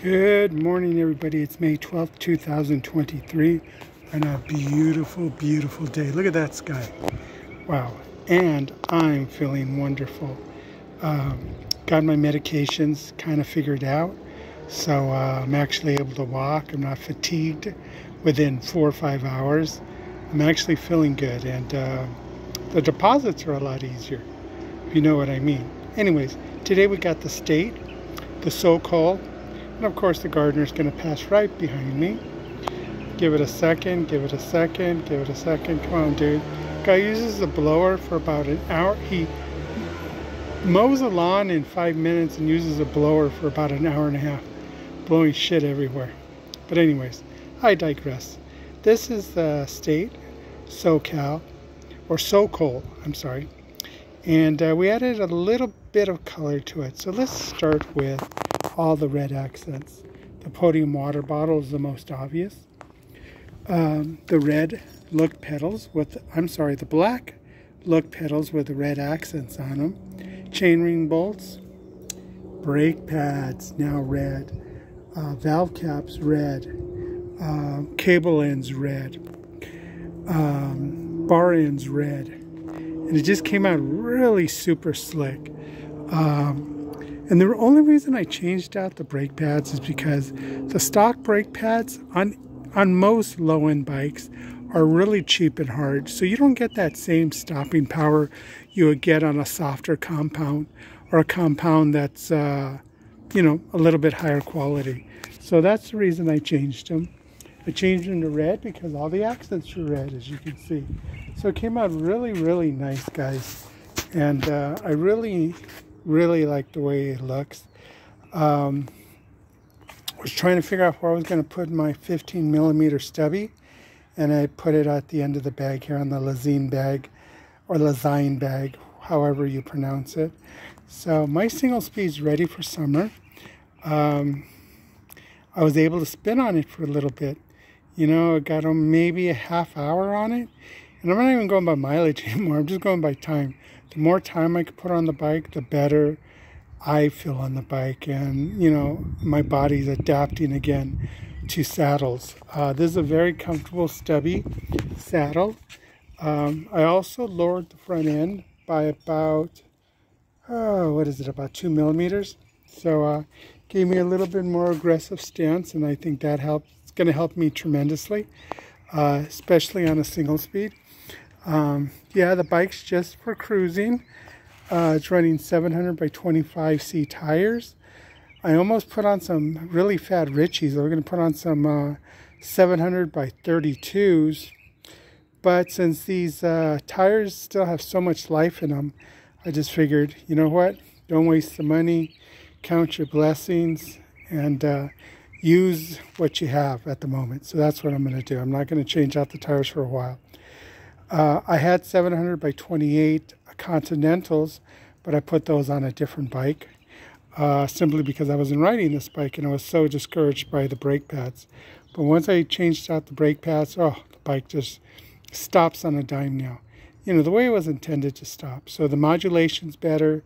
Good morning, everybody. It's May 12th, 2023, and a beautiful, beautiful day. Look at that sky. Wow. And I'm feeling wonderful. Got my medications kind of figured out, so I'm actually able to walk. I'm not fatigued within 4 or 5 hours. I'm actually feeling good, and the deposits are a lot easier, if you know what I mean. Anyways, today we got the state, the so-called, and of course the gardener's going to pass right behind me. Give it a second, give it a second, give it a second. Come on, dude. Guy uses the blower for about an hour. He mows the lawn in 5 minutes and uses a blower for about an hour and a half, blowing shit everywhere. But anyways, I digress. This is the state, SoCal, or SoCal, I'm sorry. And we added a little bit of color to it. So let's start with all the red accents. The podium water bottle is the most obvious. The red look petals with, the black look petals with the red accents on them. Chainring bolts, brake pads now red, valve caps red, cable ends red, bar ends red, and it just came out really super slick. And the only reason I changed out the brake pads is because the stock brake pads on most low-end bikes are really cheap and hard. So you don't get that same stopping power you would get on a softer compound or a compound that's, a little bit higher quality. So that's the reason I changed them. I changed them to red because all the accents are red, as you can see. So it came out really, really nice, guys. And I really like the way it looks. I was trying to figure out where I was going to put my 15mm stubby, and I put it at the end of the bag here on the Lazine bag, or Lazine bag, however you pronounce it. So my single speed's ready for summer. I was able to spin on it for a little bit. I got maybe a half hour on it, and I'm not even going by mileage anymore. I'm just going by time. The more time I could put on the bike, the better I feel on the bike. And, my body's adapting again to saddles. This is a very comfortable stubby saddle. I also lowered the front end by about, about 2mm. So gave me a little bit more aggressive stance, and I think that helps. It's going to help me tremendously, especially on a single speed. Yeah, the bike's just for cruising. It's running 700 by 25C tires. I almost put on some really fat Richies. We're going to put on some 700 by 32s. But since these tires still have so much life in them, I just figured, you know what? Don't waste the money. Count your blessings and use what you have at the moment. So that's what I'm going to do. I'm not going to change out the tires for a while. I had 700 by 28 Continentals, but I put those on a different bike simply because I wasn't riding this bike and I was so discouraged by the brake pads. But once I changed out the brake pads, the bike just stops on a dime now. The way it was intended to stop. So the modulation's better.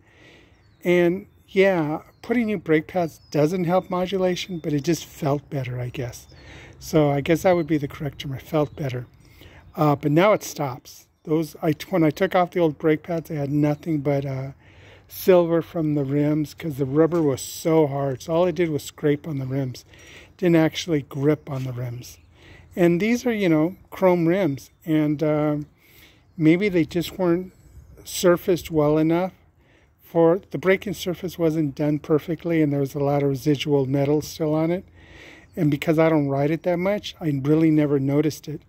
And yeah, putting new brake pads doesn't help modulation, but it just felt better, I guess. So I guess that would be the correct term. It felt better. But now it stops. When I took off the old brake pads, I had nothing but silver from the rims because the rubber was so hard. So all I did was scrape on the rims. Didn't actually grip on the rims. And these are, chrome rims. And maybe they just weren't surfaced well enough. The braking surface wasn't done perfectly, and there was a lot of residual metal still on it. And because I don't ride it that much, I really never noticed it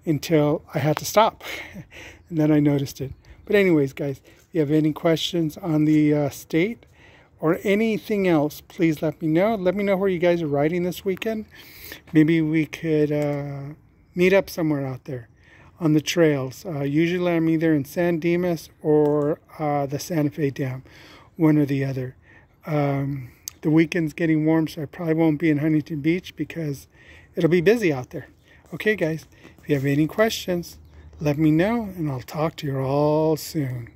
until I had to stop, and then I noticed it. But anyways, guys, if you have any questions on the state or anything else, please let me know. Let me know where you guys are riding this weekend. Maybe we could meet up somewhere out there on the trails. Usually I'm either in San Dimas or the Santa Fe Dam, one or the other. The weekend's getting warm, so I probably won't be in Huntington Beach because it'll be busy out there. Okay, guys, if you have any questions, let me know, and I'll talk to you all soon.